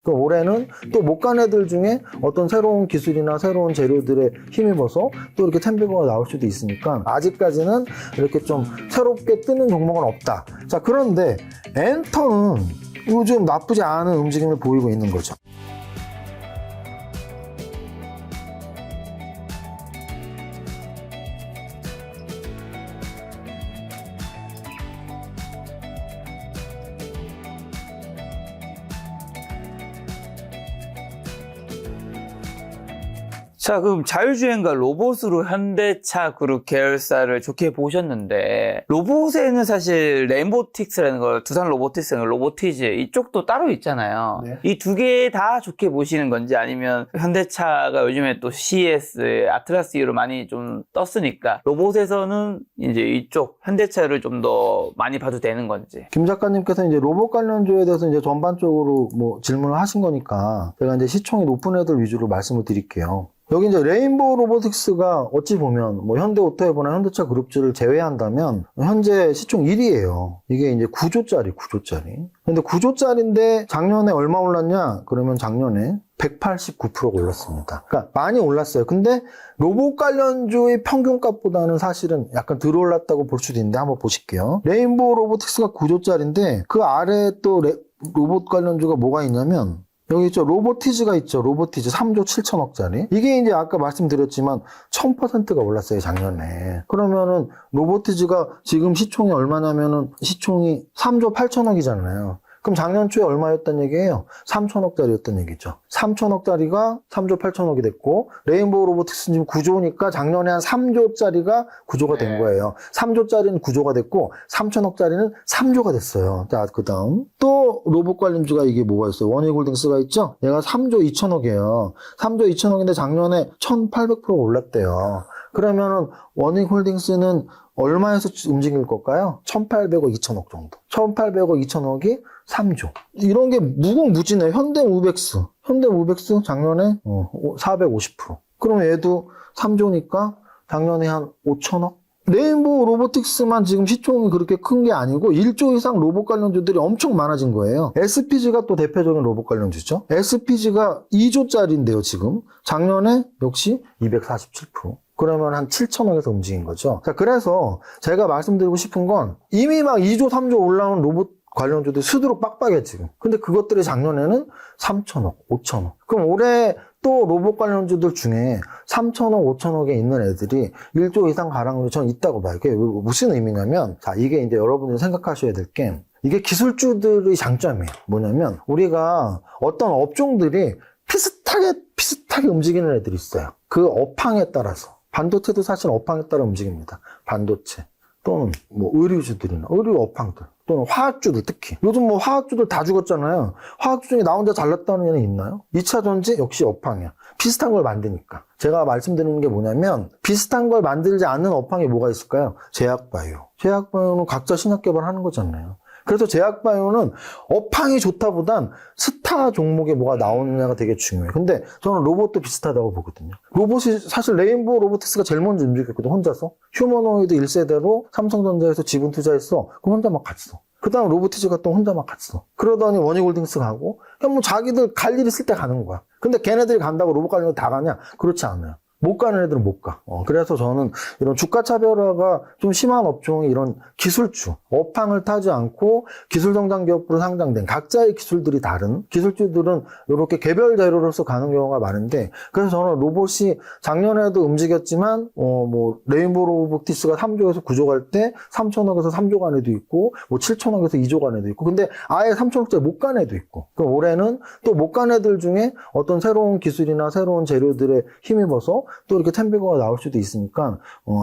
그럼 올해는 또 못 간 애들 중에 어떤 새로운 기술이나 새로운 재료들에 힘입어서 또 이렇게 템비버가 나올 수도 있으니까 아직까지는 이렇게 좀 새롭게 뜨는 종목은 없다. 자, 그런데 엔터는 요즘 나쁘지 않은 움직임을 보이고 있는 거죠. 자, 그럼 자율주행과 로봇으로 현대차 그룹 계열사를 좋게 보셨는데, 로봇에는 사실 레인보틱스라는 거, 두산 로보틱스는 로보티즈 이쪽도 따로 있잖아요. 네. 이 두 개 다 좋게 보시는 건지, 아니면 현대차가 요즘에 또 CS, 아트라스 이후로 많이 좀 떴으니까 로봇에서는 이제 이쪽 현대차를 좀 더 많이 봐도 되는 건지. 김 작가님께서 이제 로봇 관련주에 대해서 이제 전반적으로 뭐 질문을 하신 거니까 제가 이제 시총이 높은 애들 위주로 말씀을 드릴게요. 여기 이제 레인보우 로보틱스가 어찌 보면 뭐 현대오토에보나 현대차 그룹주를 제외한다면 현재 시총 1위예요. 이게 이제 9조짜리. 근데 9조짜리인데 작년에 얼마 올랐냐? 그러면 작년에 189%가 올랐습니다. 그러니까 많이 올랐어요. 근데 로봇 관련주의 평균값보다는 사실은 약간 덜 올랐다고 볼 수도 있는데 한번 보실게요. 레인보우 로보틱스가 9조짜리인데 그 아래에 또 로봇 관련주가 뭐가 있냐면 여기 있죠. 로보티즈가 있죠. 로보티즈 3조 7천억짜리. 이게 이제 아까 말씀드렸지만 1000%가 올랐어요, 작년에. 그러면은 로보티즈가 지금 시총이 얼마냐면은 시총이 3조 8천억이잖아요. 그럼 작년 초에 얼마였단 얘기예요? 3천억짜리였단 얘기죠. 3천억짜리가 3조 8천억이 됐고, 레인보우 로보틱스는 지금 9조니까 작년에 한 3조짜리가 9조가 된 거예요. 3조짜리는 9조가 됐고, 3천억짜리는 3조가 됐어요. 자, 그 다음. 또 로봇 관련주가 이게 뭐가 있어요? 원익홀딩스가 있죠? 얘가 3조 2천억이에요. 3조 2천억인데 작년에 1800% 올랐대요. 그러면은 원익홀딩스는 얼마에서 움직일 걸까요? 1800억, 2천억 정도. 1800억, 2천억이 3조. 이런 게 무궁무진해요. 현대무백스 작년에 450%. 그럼 얘도 3조니까 작년에 한 5천억? 레인보우 로보틱스만 지금 시총이 그렇게 큰 게 아니고 1조 이상 로봇 관련주들이 엄청 많아진 거예요. SPG가 또 대표적인 로봇 관련주죠. SPG가 2조짜리인데요, 지금. 작년에 역시 247%. 그러면 한 7천억에서 움직인 거죠. 자, 그래서 제가 말씀드리고 싶은 건 이미 막 2조, 3조 올라온 로봇 관련주들 수두룩 빡빡해, 지금. 근데 그것들이 작년에는 3천억, 5천억. 그럼 올해 또 로봇 관련주들 중에 3천억, 5천억에 있는 애들이 1조 이상 가량으로 전 있다고 봐요. 이게 무슨 의미냐면, 자, 이게 이제 여러분들이 생각하셔야 될 게, 이게 기술주들의 장점이에요. 뭐냐면, 우리가 어떤 업종들이 비슷하게 움직이는 애들이 있어요. 그 업황에 따라서. 반도체도 사실 업황에 따라 움직입니다. 반도체 또는 뭐 의류주들이나 의류 업황들 또는 화학주들 특히 요즘 뭐 화학주들 다 죽었잖아요. 화학주 중에 나 혼자 잘났다는 애는 있나요? 2차 전지 역시 업황이야. 비슷한 걸 만드니까. 제가 말씀드리는 게 뭐냐면 비슷한 걸 만들지 않는 업황이 뭐가 있을까요? 제약바이오는 각자 신약 개발하는 거잖아요. 그래서 제약바이오는 업황이 좋다보단 스타 종목에 뭐가 나오느냐가 되게 중요해요. 근데 저는 로봇도 비슷하다고 보거든요. 로봇이 사실 레인보우 로보틱스가 제일 먼저 움직였거든, 혼자서. 휴머노이드 1세대로 삼성전자에서 지분 투자했어. 그럼 혼자 막 갔어. 그 다음 로보티즈가 또 혼자 막 갔어. 그러더니 원익홀딩스 가고, 그냥 뭐 자기들 갈 일 있을 때 가는 거야. 근데 걔네들이 간다고 로봇 관련 다 가냐? 그렇지 않아요. 못 가는 애들은 못 가. 그래서 저는 이런 주가 차별화가 좀 심한 업종이 이런 기술주, 업황을 타지 않고 기술 성장 기업으로 상장된 각자의 기술들이 다른 기술주들은 이렇게 개별 재료로서 가는 경우가 많은데, 그래서 저는 로봇이 작년에도 움직였지만, 뭐, 레인보우 로보틱스가 3조에서 9조 갈 때 3천억에서 3조 간 애도 있고, 뭐 7천억에서 2조 간 애도 있고, 근데 아예 3천억짜리 못 간 애도 있고, 그럼 올해는 또 못 간 애들 중에 어떤 새로운 기술이나 새로운 재료들에 힘입어서 또 이렇게 템비거가 나올 수도 있으니까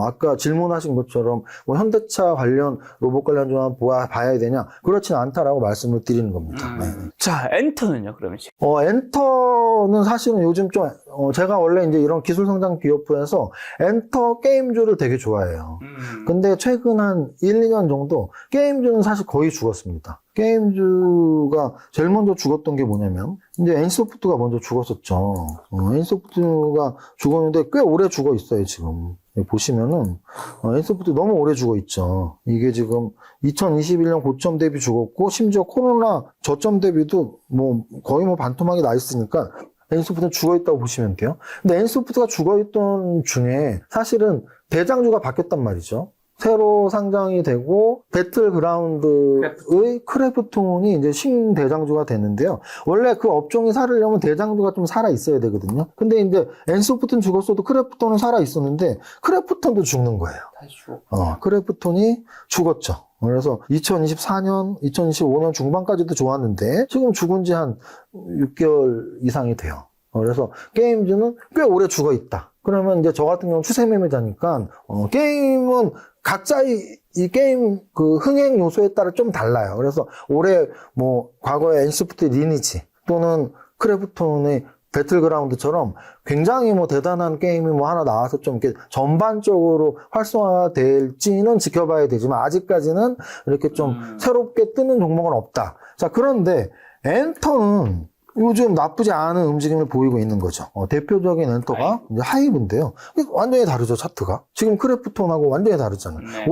아까 질문하신 것처럼 뭐 현대차 관련 로봇 관련주만 봐야 되냐, 그렇지는 않다라고 말씀을 드리는 겁니다. 네. 자, 엔터는요, 그러면 지금? 엔터는 사실은 요즘 좀 제가 원래 이제 이런 기술 성장 기업부에서 엔터 게임주를 되게 좋아해요. 근데 최근 한 1, 2년 정도 게임주는 사실 거의 죽었습니다. 게임주가 제일 먼저 죽었던 게 뭐냐면 이제 NC소프트가 먼저 죽었었죠. NC소프트가 죽었는데 꽤 오래 죽어 있어요, 지금. 보시면은 엔소프트 너무 오래 죽어 있죠. 이게 지금 2021년 고점 대비 죽었고 심지어 코로나 저점 대비도 뭐 거의 뭐 반토막이 나 있으니까 엔소프트는 죽어 있다고 보시면 돼요. 근데 엔소프트가 죽어 있던 중에 사실은 대장주가 바뀌었단 말이죠. 새로 상장이 되고 배틀그라운드의 크래프톤이 이제 신대장주가 되는데요. 원래 그 업종이 살으려면 대장주가 좀 살아 있어야 되거든요. 근데 이제 엔소프트는 죽었어도 크래프톤은 살아 있었는데 크래프톤도 죽는 거예요. 다시 죽었고. 크래프톤이 죽었죠. 그래서 2024년, 2025년 중반까지도 좋았는데 지금 죽은 지 한 6개월 이상이 돼요. 그래서 게임즈는 꽤 오래 죽어 있다. 그러면 이제 저 같은 경우는 추세 매매자니까 게임은 각자의 이 게임 그 흥행 요소에 따라 좀 달라요. 그래서 올해 뭐 과거에 엔소프트 리니지 또는 크래프톤의 배틀그라운드처럼 굉장히 뭐 대단한 게임이 뭐 하나 나와서 좀 이렇게 전반적으로 활성화될지는 지켜봐야 되지만 아직까지는 이렇게 좀 새롭게 뜨는 종목은 없다. 자, 그런데 엔터는 요즘 나쁘지 않은 움직임을 보이고 있는 거죠. 대표적인 엔터가 이제 하이브인데요. 완전히 다르죠, 차트가. 지금 크래프톤하고 완전히 다르잖아요. 네.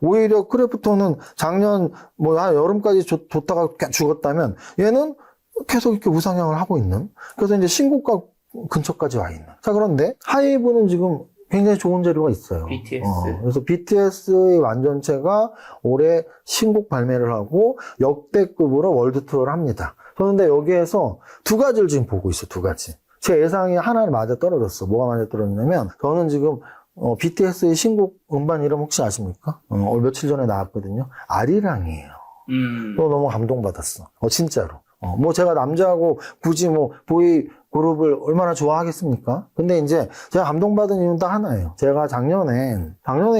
오히려 크래프톤은 작년 뭐 한 여름까지 좋다가 죽었다면 얘는 계속 이렇게 우상향을 하고 있는. 그래서 이제 신고가 근처까지 와 있는. 자, 그런데 하이브는 지금 굉장히 좋은 재료가 있어요. BTS. 그래서 BTS의 완전체가 올해 신곡 발매를 하고 역대급으로 월드 투어를 합니다. 그런데 여기에서 두 가지를 지금 보고 있어요. 두 가지. 제 예상이 하나를 맞아 떨어졌어. 뭐가 맞아 떨어졌냐면 저는 지금 BTS의 신곡 음반 이름 혹시 아십니까? 며칠 전에 나왔거든요. 아리랑이에요. 너무 감동받았어. 진짜로. 뭐 제가 남자하고 굳이 뭐 보이 그룹을 얼마나 좋아하겠습니까? 근데 이제 제가 감동받은 이유는 딱 하나예요. 제가 작년에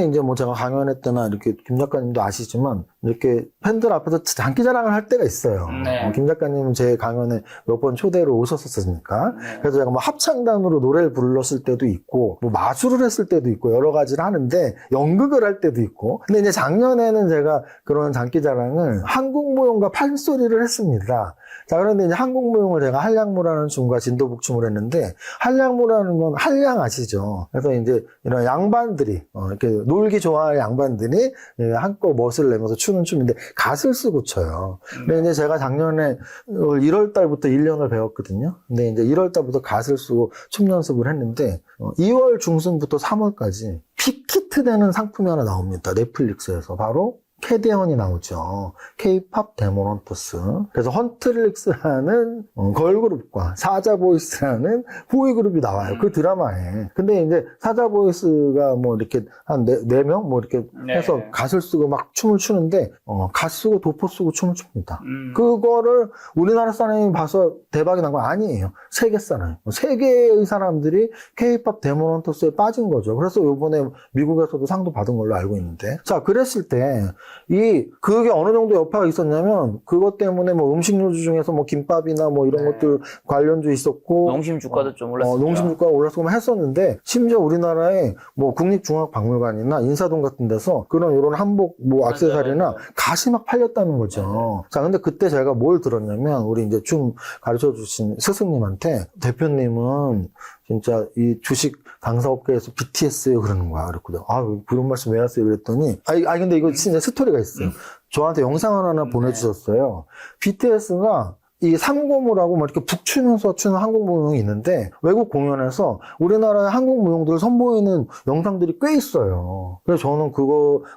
이제 뭐 제가 강연했거나 이렇게 김 작가님도 아시지만 이렇게 팬들 앞에서 장기 자랑을 할 때가 있어요. 네. 김 작가님은 제 강연에 몇 번 초대로 오셨었으니까. 그래서 제가 뭐 합창단으로 노래를 불렀을 때도 있고, 뭐 마술을 했을 때도 있고, 여러 가지를 하는데, 연극을 할 때도 있고. 근데 이제 작년에는 제가 그런 장기 자랑을 한국무용과 판소리를 했습니다. 자, 그런데 이제 한국무용을 제가 한량무라는 춤과 진도북춤을 했는데, 한량무라는 건 한량 아시죠? 그래서 이제 이런 양반들이, 이렇게 놀기 좋아할 양반들이 한껏 멋을 내면서 추는 춤인데, 갓을 쓰고 춰요. 근데 이제 제가 작년에 1월 달부터 1년을 배웠거든요. 근데 이제 1월 달부터 갓을 쓰고 춤 연습을 했는데, 2월 중순부터 3월까지 픽히트 되는 상품이 하나 나옵니다. 넷플릭스에서. 바로 캐대헌이 나오죠. K-팝 데몬 헌터스. 그래서 헌트릭스라는 걸그룹과 사자보이스라는 보이그룹이 나와요. 그 드라마에. 근데 이제 사자보이스가 뭐 이렇게 한 4명? 뭐 이렇게 해서 갓을 쓰고 막 춤을 추는데, 갓 쓰고 도포 쓰고 춤을 춥니다. 그거를 우리나라 사람이 봐서 대박이 난 건 아니에요. 세계 사람. 세계의 사람들이 K-팝 데몬 헌터스에 빠진 거죠. 그래서 요번에 미국에서도 상도 받은 걸로 알고 있는데. 자, 그랬을 때, 그게 어느 정도 여파가 있었냐면, 그것 때문에 뭐 음식료주 중에서 뭐 김밥이나 뭐 이런 것들 관련주 있었고. 농심 주가도 좀 올랐었죠. 농심 주가가 올랐고 했었는데, 심지어 우리나라에 뭐 국립중앙박물관이나 인사동 같은 데서 그런 이런 한복 뭐 액세서리나 갓이 막 팔렸다는 거죠. 자, 근데 그때 제가 뭘 들었냐면, 우리 이제 춤 가르쳐 주신 스승님한테 대표님은 진짜 이 주식 강사업계에서 BTS예요 그러는 거야. 그랬거든요. 그런 말씀 왜 하세요? 그랬더니 근데 이거 진짜 스토리가 있어요. 저한테 영상을 하나 보내주셨어요. BTS가 이 삼고무라고 막 이렇게 북추면서 추는 한국 무용이 있는데 외국 공연에서 우리나라의 한국 무용들을 선보이는 영상들이 꽤 있어요. 그래서 저는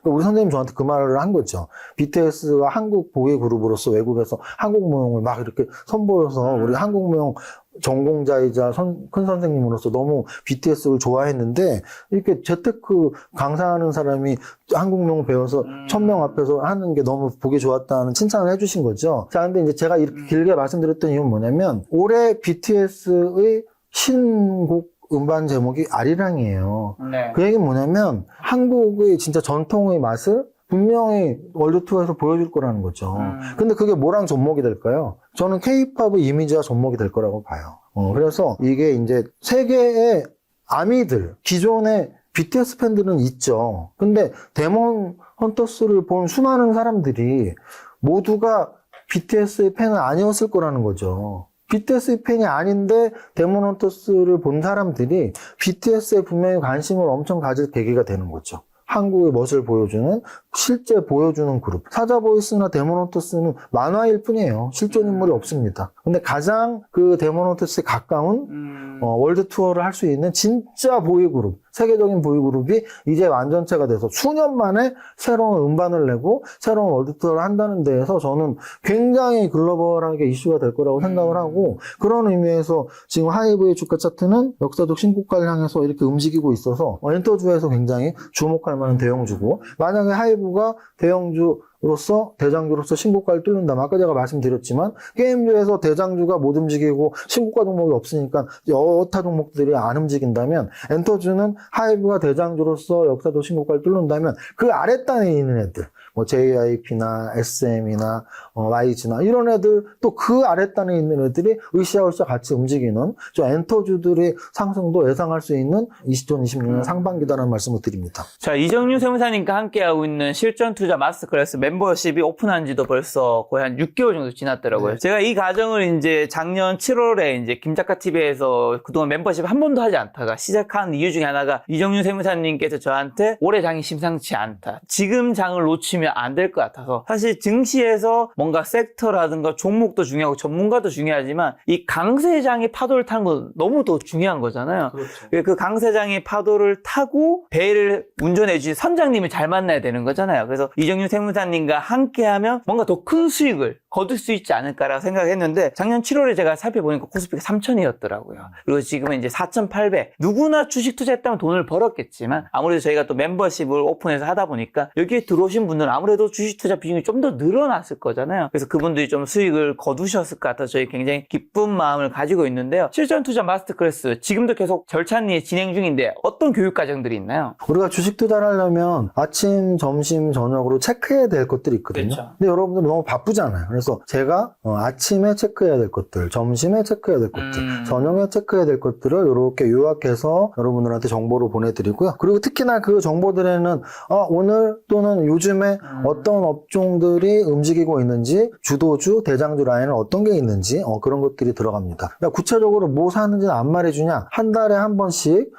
우리 선생님 저한테 그 말을 한 거죠. BTS가 한국 보이 그룹으로서 외국에서 한국 무용을 막 이렇게 선보여서 우리 한국 무용 전공자이자 큰 선생님으로서 너무 BTS를 좋아했는데 이렇게 재테크 강사하는 사람이 한국무용 배워서 1000명 앞에서 하는 게 너무 보기 좋았다는 칭찬을 해주신 거죠. 자, 근데 이제 제가 이렇게 길게 말씀드렸던 이유는 뭐냐면 올해 BTS의 신곡 음반 제목이 아리랑이에요. 네. 그 얘기는 뭐냐면 한국의 진짜 전통의 맛을 분명히 월드투어에서 보여줄 거라는 거죠. 근데 그게 뭐랑 접목이 될까요? 저는 K-팝의 이미지와 접목이 될 거라고 봐요. 그래서 이게 이제 세계의 아미들, 기존의 BTS 팬들은 있죠. 근데 데몬 헌터스를 본 수많은 사람들이 모두가 BTS의 팬은 아니었을 거라는 거죠. BTS 팬이 아닌데 데모노토스를 본 사람들이 BTS에 분명히 관심을 엄청 가질 계기가 되는 거죠. 한국의 멋을 보여주는, 실제 보여주는 그룹. 사자보이스나 데모노토스는 만화일 뿐이에요. 실존 인물이 없습니다. 근데 가장 그 데모노토스에 가까운 월드 투어를 할 수 있는 진짜 보이그룹, 세계적인 보이그룹이 이제 완전체가 돼서 수년 만에 새로운 음반을 내고 새로운 월드 투어를 한다는 데에서 저는 굉장히 글로벌하게 이슈가 될 거라고 생각을 하고, 그런 의미에서 지금 하이브의 주가 차트는 역사적 신고가를 향해서 이렇게 움직이고 있어서 엔터주에서 굉장히 주목할 만한 대형주고, 만약에 하이브가 대장주로서 신고가를 뚫는다. 아까 제가 말씀드렸지만 게임주에서 대장주가 못 움직이고 신고가 종목이 없으니까 여타 종목들이 안 움직인다면, 엔터주는 하이브가 대장주로서 역사적 신고가를 뚫는다면 그 아랫단에 있는 애들, 뭐 JYP나 SM이나 YG나 이런 애들, 또 그 아랫단에 있는 애들이 으쌰으쌰 같이 움직이는 저 엔터주들의 상승도 예상할 수 있는 2026년 상반기다라는 말씀을 드립니다. 자, 이정윤 세무사님과 함께하고 있는 실전투자 마스터클래스 멤버십이 오픈한 지도 벌써 거의 한 6개월 정도 지났더라고요. 네. 제가 이 과정을 이제 작년 7월에 이제 김작가TV에서 그동안 멤버십 한 번도 하지 않다가 시작한 이유 중에 하나가 이정윤 세무사님께서 저한테 올해 장이 심상치 않다. 지금 장을 놓치면 안 될 것 같아서, 사실 증시에서 뭔가 섹터라든가 종목도 중요하고 전문가도 중요하지만 이 강세장의 파도를 타는 건 너무 더 중요한 거잖아요. 그렇죠. 그 강세장의 파도를 타고 배를 운전해 주신 선장님을 잘 만나야 되는 거잖아요. 그래서 이정윤 세무사님과 함께하면 뭔가 더 큰 수익을 거둘 수 있지 않을까라고 생각했는데, 작년 7월에 제가 살펴보니까 코스피가 3,000이었더라고요. 그리고 지금은 이제 4,800. 누구나 주식 투자했다면 돈을 벌었겠지만 아무래도 저희가 또 멤버십을 오픈해서 하다 보니까 여기에 들어오신 분들은 아무래도 주식 투자 비중이 좀 더 늘어났을 거잖아요. 그래서 그분들이 좀 수익을 거두셨을 것 같아서 저희 굉장히 기쁜 마음을 가지고 있는데요. 실전 투자 마스터 클래스 지금도 계속 절찬리에 진행 중인데 어떤 교육 과정들이 있나요? 우리가 주식 투자를 하려면 아침, 점심, 저녁으로 체크해야 될 것들이 있거든요. 그렇죠. 근데 여러분들 너무 바쁘잖아요. 그래서 제가 아침에 체크해야 될 것들, 점심에 체크해야 될 것들, 저녁에 체크해야 될 것들을 이렇게 요약해서 여러분들한테 정보를 보내드리고요. 그리고 특히나 그 정보들에는 오늘 또는 요즘에 어떤 업종들이 움직이고 있는지, 주도주, 대장주 라인은 어떤 게 있는지 그런 것들이 들어갑니다. 그러니까 구체적으로 뭐 사는지는 안 말해주냐, 한 달에 한 번씩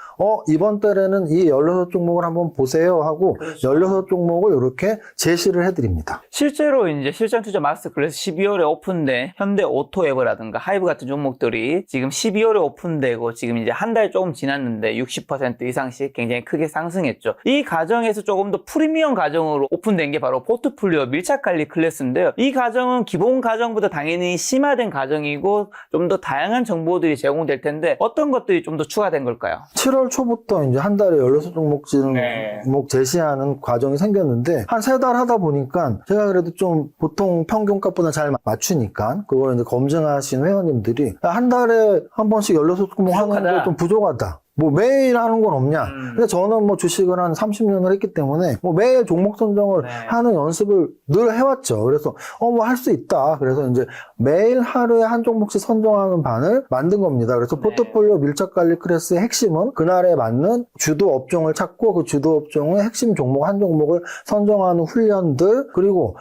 이번 달에는 이 16종목을 한번 보세요 하고, 그렇죠. 16종목을 이렇게 제시를 해드립니다. 실제로 이제 실전 투자 마스터 클래스 12월에 오픈된 현대 오토에버라든가 하이브 같은 종목들이 지금 12월에 오픈되고 지금 이제 한 달 조금 지났는데 60% 이상씩 굉장히 크게 상승했죠. 이 과정에서 조금 더 프리미엄 과정으로 오픈된 게 바로 포트폴리오 밀착 관리 클래스인데요. 이 과정은 기본 과정보다 당연히 심화된 과정이고 좀 더 다양한 정보들이 제공될 텐데 어떤 것들이 좀 더 추가된 걸까요? 7월 초부터 이제 한 달에 16종목 제시하는 과정이 생겼는데, 한 3달 하다 보니까 제가 그래도 좀 보통 평균값보다 잘 맞추니까 그걸 이제 검증하신 회원님들이 한 달에 한 번씩 16종목 하는 거 좀 부족하다. 뭐 매일 하는 건 없냐. 근데 저는 뭐 주식을 한 30년을 했기 때문에 뭐 매일 종목 선정을 하는 연습을 늘 해왔죠. 그래서 뭐 할 수 있다. 그래서 이제 매일 하루에 한 종목씩 선정하는 반을 만든 겁니다. 그래서 포트폴리오 밀착 관리 클래스의 핵심은 그날에 맞는 주도 업종을 찾고 그 주도 업종의 핵심 종목 한 종목을 선정하는 훈련들, 그리고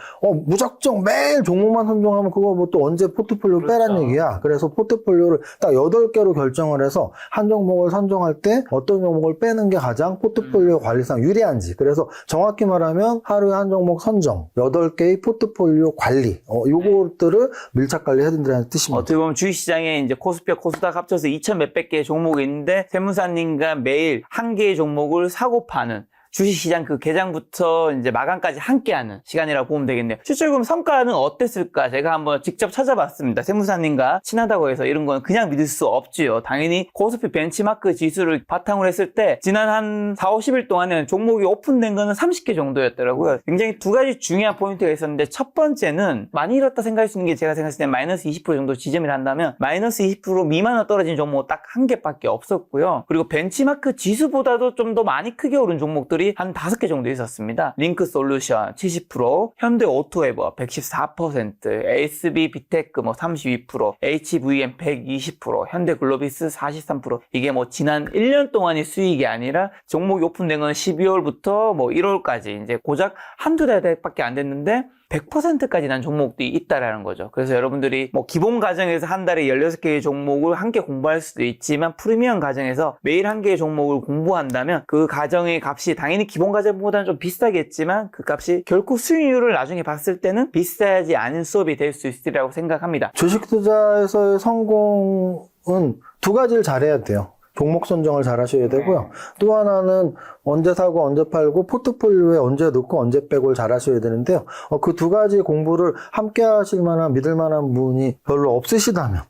무작정 매일 종목만 선정하면 그거 뭐 또 언제 포트폴리오 빼란 얘기야. 그래서 포트폴리오를 딱 8개로 결정을 해서 한 종목을 선정 할 때 어떤 종목을 빼는 게 가장 포트폴리오 관리상 유리한지, 그래서 정확히 말하면 하루에 한 종목 선정, 8개의 포트폴리오 관리, 요것들을 밀착 관리 해드린다는 뜻입니다. 어떻게 보면 주식시장에 이제 코스피와 코스닥 합쳐서 2,000 몇백 개의 종목이 있는데 세무사님과 매일 한 개의 종목을 사고 파는, 주식시장 그 개장부터 이제 마감까지 함께하는 시간이라고 보면 되겠네요. 실제로 그럼 성과는 어땠을까? 제가 한번 직접 찾아봤습니다. 세무사님과 친하다고 해서 이런 건 그냥 믿을 수 없지요. 당연히 코스피 벤치마크 지수를 바탕으로 했을 때 지난 한 4, 50일 동안은 종목이 오픈된 거는 30개 정도였더라고요. 굉장히 두 가지 중요한 포인트가 있었는데, 첫 번째는 많이 잃었다 생각할 수 있는 게, 제가 생각했을 때 마이너스 20% 정도 지점을 한다면 마이너스 20% 미만으로 떨어진 종목 딱 한 개밖에 없었고요. 그리고 벤치마크 지수보다도 좀 더 많이 크게 오른 종목들이 한 5개 정도 있었습니다. 링크 솔루션 70%, 현대 오토에버 114%, ASB 비테크 32%, HVM 120%, 현대 글로비스 43%. 이게 지난 1년 동안의 수익이 아니라 종목이 오픈된 건 12월부터 1월까지 이제 고작 한두 달밖에 안 됐는데 100%까지 난 종목들이 있다라는 거죠. 그래서 여러분들이 뭐 기본 과정에서 한 달에 16개의 종목을 함께 공부할 수도 있지만 프리미엄 과정에서 매일 한 개의 종목을 공부한다면 그 과정의 값이 당연히 기본 과정보다는 좀 비싸겠지만 그 값이 결코 수익률을 나중에 봤을 때는 비싸지 않은 수업이 될 수 있으리라고 생각합니다. 주식 투자에서의 성공은 두 가지를 잘해야 돼요. 종목 선정을 잘 하셔야 되고요. 또 하나는 언제 사고 언제 팔고 포트폴리오에 언제 넣고 언제 빼고를 잘 하셔야 되는데요. 그 두 가지 공부를 함께 하실 만한 믿을 만한 분이 별로 없으시다면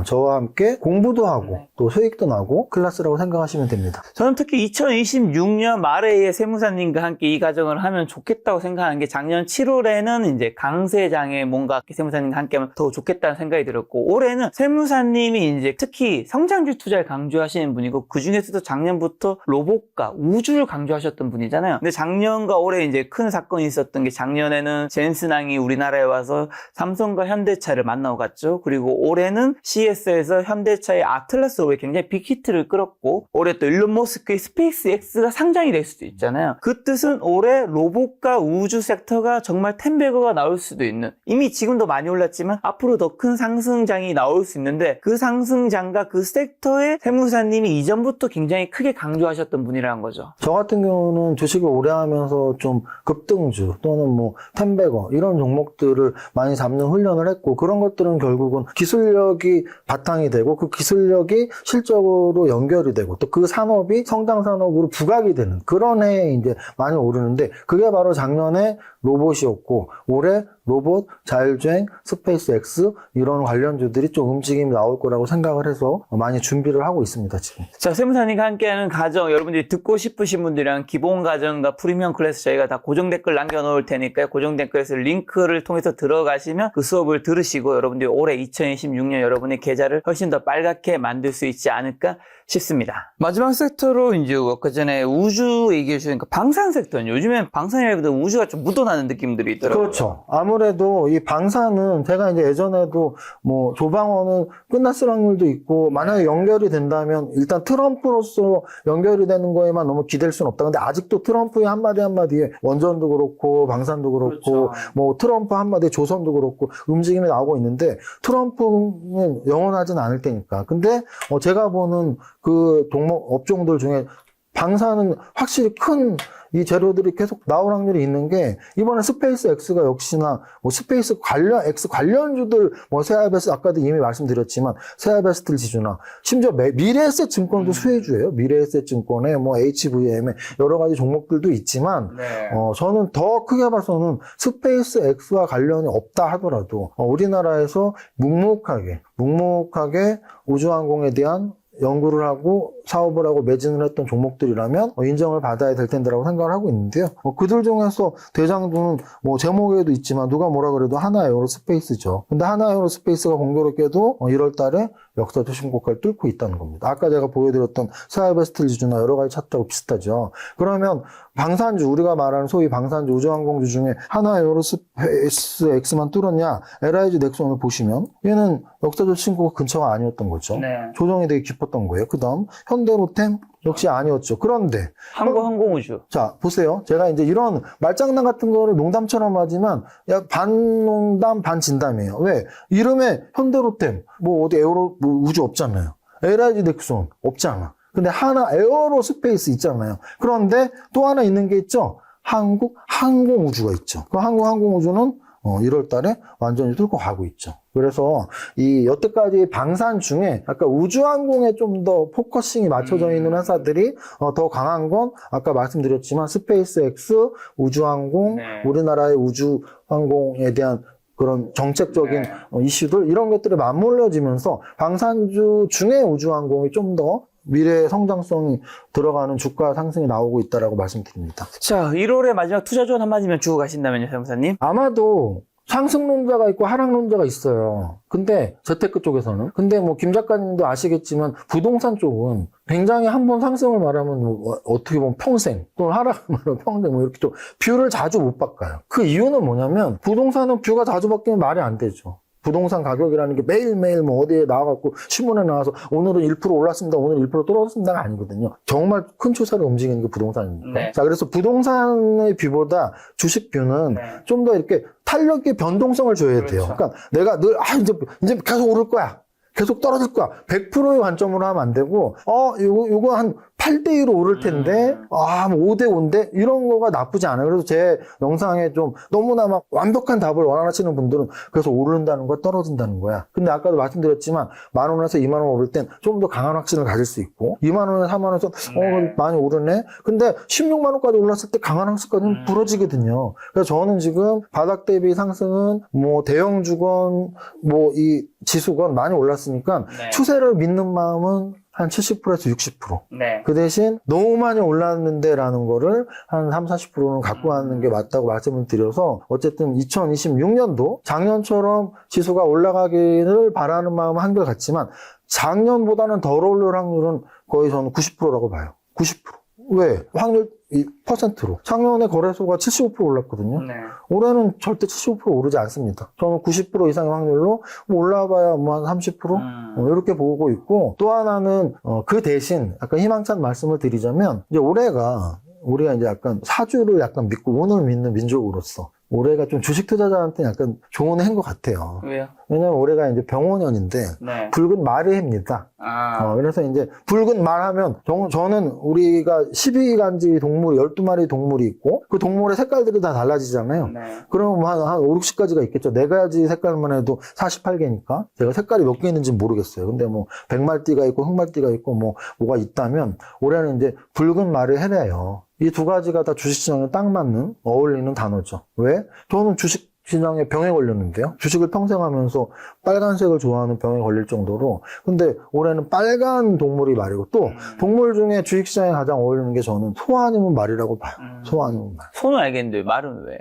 저와 함께 공부도 하고 또 수익도 나고 클래스라고 생각하시면 됩니다. 저는 특히 2026년 말에 세무사님과 함께 이 과정을 하면 좋겠다고 생각하는 게 작년 7월에는 이제 강세장에 뭔가 세무사님과 함께 하면 더 좋겠다는 생각이 들었고 올해는 세무사님이 이제 특히 성장주 투자를 강조하시는 분이고 그 중에서도 작년부터 로봇과 우주를 강조하셨던 분이잖아요. 근데 작년과 올해 이제 큰 사건이 있었던 게 작년에는 젠슨항이 우리나라에 와서 삼성과 현대차를 만나고 갔죠. 그리고 올해는 CES에서 현대차의 아틀라스 로봇이 굉장히 빅히트를 끌었고 올해 또 일론 머스크의 스페이스 X가 상장이 될 수도 있잖아요. 그 뜻은 올해 로봇과 우주 섹터가 정말 10배거가 나올 수도 있는 이미 지금도 많이 올랐지만 앞으로 더 큰 상승장이 나올 수 있는데 그 상승장과 그 섹터에 세무사님이 이전부터 굉장히 크게 강조하셨던 분이라는 거죠. 저 같은 경우는 주식을 오래 하면서 좀 급등주 또는 뭐 텐베거 이런 종목들을 많이 잡는 훈련을 했고 그런 것들은 결국은 기술력이 바탕이 되고 그 기술력이 실적으로 연결이 되고 또 그 산업이 성장 산업으로 부각이 되는 그런 해에 이제 많이 오르는데 그게 바로 작년에 로봇이었고 올해 로봇, 자율주행, 스페이스 X 이런 관련주들이 좀 움직임이 나올 거라고 생각을 해서 많이 준비를 하고 있습니다, 지금. 자, 세무사님과 함께하는 과정 여러분들이 듣고 싶으신 분들이랑 기본 과정과 프리미엄 클래스 저희가 다 고정 댓글 남겨놓을 테니까요. 고정 댓글에서 링크를 통해서 들어가시면 그 수업을 들으시고 여러분들이 올해 2026년 여러분의 계좌를 훨씬 더 빨갛게 만들 수 있지 않을까 싶습니다. 마지막 섹터로 이제 아까 전에 우주 얘기해 주시니까 방산 섹터는 요즘엔 방산이라기보다 우주가 좀 묻어나는 느낌들이 있더라고요. 그렇죠. 아무래도 이 방사는 제가 이제 예전에도 뭐 조방원은 끝났을 확률도 있고 만약에 연결이 된다면 일단 트럼프로서 연결이 되는 거에만 너무 기댈 수는 없다. 근데 아직도 트럼프의 한마디 한마디에 원전도 그렇고 방산도 그렇고 그렇죠. 뭐 트럼프 한마디에 조선도 그렇고 움직임이 나오고 있는데 트럼프는 영원하진 않을 테니까. 근데 제가 보는 그 종목 업종들 중에 방사는 확실히 큰 이 재료들이 계속 나올 확률이 있는 게 이번에 스페이스 X가 역시나 뭐 스페이스 관련 X 관련주들 뭐 세아베스트 아까도 이미 말씀드렸지만 세아베스트 지주나 심지어 미래에셋 증권도 수혜주예요. 미래에셋 증권에 뭐 HVM에 여러 가지 종목들도 있지만 저는 더 크게 봐서는 스페이스 X와 관련이 없다 하더라도 우리나라에서 묵묵하게 우주항공에 대한 연구를 하고 사업을 하고 매진을 했던 종목들이라면 인정을 받아야 될 텐데라고 생각을 하고 있는데요. 그들 중에서 대장주는 뭐 제목에도 있지만 누가 뭐라 그래도 하나에어로스페이스죠. 근데 하나에어로스페이스가 공교롭게도 1월 달에 역사적 신고가를 뚫고 있다는 겁니다. 아까 제가 보여드렸던 세아베스트 지주나 여러 가지 차트하고 비슷하죠. 그러면 방산주, 우리가 말하는 소위 방산주, 우주항공주 중에 하나에어로스페이스 X만 뚫었냐? LIG 넥슨을 보시면 얘는 역사적 신고가 근처가 아니었던 거죠. 네. 조정이 되게 깊었던 거예요. 그 다음 현대로템 역시 아니었죠. 그런데 항공우주. 자 보세요. 제가 이제 이런 말장난 같은 거를 농담처럼 하지만 반 농담 반 진담이에요. 왜? 이름에 현대로템 뭐 어디 에어로 뭐 우주 없잖아요. LIG 넥슨 없잖아. 근데 하나 에어로스페이스 있잖아요. 그런데 또 하나 있는 게 있죠. 한국 항공우주가 있죠. 그 한국 항공우주는 1월 달에 완전히 뚫고 가고 있죠. 그래서 이 여태까지 방산 중에 아까 우주항공에 좀 더 포커싱이 맞춰져 있는 회사들이 더 강한 건 아까 말씀드렸지만 스페이스X, 우주항공, 우리나라의 우주항공에 대한 그런 정책적인 이슈들 이런 것들이 맞물려지면서 방산주 중에 우주항공이 좀 더 미래의 성장성이 들어가는 주가 상승이 나오고 있다라고 말씀드립니다. 자, 1월에 마지막 투자 조언 한마디면 주고 가신다면요, 세무사님? 아마도 상승론자가 있고 하락론자가 있어요. 근데 재테크 쪽에서는 근데 뭐 김 작가님도 아시겠지만 부동산 쪽은 굉장히 한번 상승을 말하면 뭐 어떻게 보면 평생 또는 하락을 말하면 평생 뭐 이렇게 좀 뷰를 자주 못 바꿔요. 그 이유는 뭐냐면 부동산은 뷰가 자주 바뀌면 말이 안 되죠. 부동산 가격이라는 게 매일매일 뭐 어디에 나와갖고 신문에 나와서 오늘은 1% 올랐습니다. 오늘 1% 떨어졌습니다가 아니거든요. 정말 큰 추세를 움직이는 게 부동산입니다. 자, 그래서 부동산의 뷰보다 주식 뷰는 좀 더 이렇게 탄력의 변동성을 줘야 돼요. 그렇죠. 그러니까 내가 늘 이제 계속 오를 거야. 계속 떨어질 거야. 100%의 관점으로 하면 안 되고, 요거 한 8대2로 오를 텐데, 뭐 5대5인데, 이런 거가 나쁘지 않아요. 그래서 제 영상에 좀 너무나 막 완벽한 답을 원하시는 분들은 그래서 오른다는 거야, 떨어진다는 거야. 근데 아까도 말씀드렸지만, 10,000원에서 20,000원 오를 땐 좀 더 강한 확신을 가질 수 있고, 20,000원에서 30,000원에서, 많이 오르네? 근데 16만원까지 올랐을 때 강한 확신까지는 부러지거든요. 그래서 저는 지금 바닥 대비 상승은 뭐 대형 주건, 뭐 이 지수건 많이 올랐으니까 네. 추세를 믿는 마음은 한 70%에서 60%. 네. 그 대신 너무 많이 올랐는데 라는 거를 한 30-40%는 갖고 가는 게 맞다고 말씀을 드려서 어쨌든 2026년도 작년처럼 지수가 올라가기를 바라는 마음은 한결같지만 작년보다는 덜 오를 확률은 거의 저는 90%라고 봐요. 90%. 왜? 확률 퍼센트로. 작년에 거래소가 75% 올랐거든요. 네. 올해는 절대 75% 오르지 않습니다. 저는 90% 이상의 확률로 올라봐야 뭐 한 30%? 이렇게 보고 있고, 또 하나는 그 대신 약간 희망찬 말씀을 드리자면, 이제 우리가 이제 약간 사주를 약간 믿고 운을 믿는 민족으로서 올해가 좀 주식 투자자한테 약간 좋은 해인 것 같아요. 왜요? 왜냐면 올해가 이제 병원년인데 네. 붉은 말의 해입니다. 그래서 이제 붉은 말 하면 저는 우리가 12간지 동물 12마리 동물이 있고 그 동물의 색깔들이 다 달라지잖아요. 네. 그러면 뭐 한 5, 60가지가 있겠죠. 4가지 색깔만 해도 48개니까 제가 색깔이 몇 개 있는지 모르겠어요. 근데 뭐 백말띠가 있고 흑말띠가 있고 뭐가 있다면 올해는 이제 붉은 말의 해래요. 이 두 가지가 다 주식시장에 딱 맞는 어울리는 단어죠. 왜? 저는 주식시장에 병에 걸렸는데요. 주식을 평생 하면서 빨간색을 좋아하는 병에 걸릴 정도로. 근데 올해는 빨간 동물이 말이고 또 동물 중에 주식시장에 가장 어울리는 게 저는 소 아니면 말이라고 봐요. 소 아니면 말. 소는 알겠는데 말은 왜?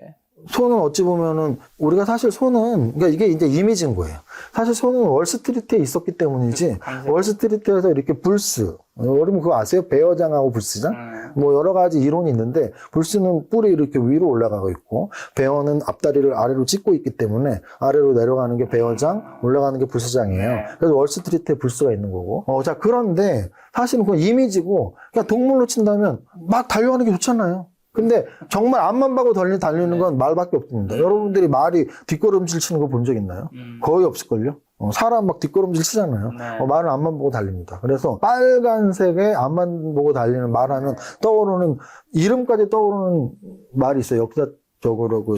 소는 어찌 보면은 우리가 사실 소는 그러니까 이게 이제 이미지인 거예요. 사실 소는 월스트리트에 있었기 때문이지 월스트리트에서 이렇게 불스 여러분 그거 아세요? 베어장하고 불스장? 뭐 여러 가지 이론이 있는데 불스는 뿔이 이렇게 위로 올라가고 있고 베어는 앞다리를 아래로 찢고 있기 때문에 아래로 내려가는 게 베어장, 올라가는 게 불스장이에요. 그래서 월스트리트에 불스가 있는 거고. 자 그런데 사실은 그건 이미지고 그냥 동물로 친다면 막 달려가는 게 좋잖아요. 근데 정말 앞만 보고 달리는 건 말밖에 없습니다. 여러분들이 말이 뒷걸음질 치는 거 본 적 있나요? 거의 없을걸요? 사람 막 뒷걸음질 치잖아요. 말은 앞만 보고 달립니다. 그래서 빨간색의 앞만 보고 달리는 말하면 떠오르는, 이름까지 떠오르는 말이 있어요. 역사적으로 그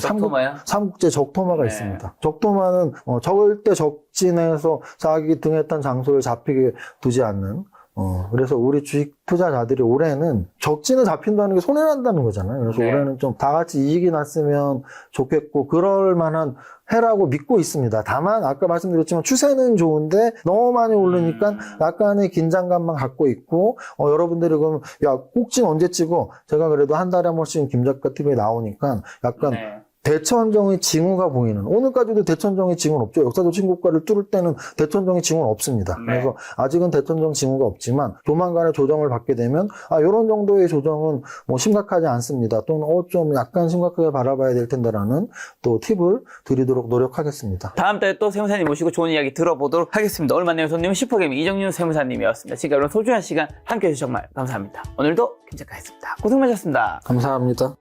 삼국제 적토마가 있습니다. 적토마는 절대 적진에서 자기 등에 탄 장소를 잡히게 두지 않는 그래서 우리 주식 투자자들이 올해는 적진에 잡힌다는 게 손해난다는 거잖아요. 그래서 올해는 좀 다 같이 이익이 났으면 좋겠고, 그럴 만한 해라고 믿고 있습니다. 다만, 아까 말씀드렸지만 추세는 좋은데 너무 많이 오르니까 약간의 긴장감만 갖고 있고, 여러분들이 그러면, 야, 꼭진 언제 찍어? 제가 그래도 한 달에 한 번씩 김작가 TV에 나오니까 약간 대천정의 징후가 보이는, 오늘까지도 대천정의 징후는 없죠. 역사적 신고가를 뚫을 때는 대천정의 징후는 없습니다. 그래서 아직은 대천정 징후가 없지만 조만간에 조정을 받게 되면 이런 정도의 조정은 뭐 심각하지 않습니다. 또는 좀 약간 심각하게 바라봐야 될 텐데라는 또 팁을 드리도록 노력하겠습니다. 다음 달에 또 세무사님 모시고 좋은 이야기 들어보도록 하겠습니다. 오늘 만나는 손님은 슈퍼게임 이정윤 세무사님이었습니다. 지금까지 여러분 소중한 시간 함께해 주셔서 정말 감사합니다. 오늘도 김작가였습니다. 고생 많으셨습니다. 감사합니다.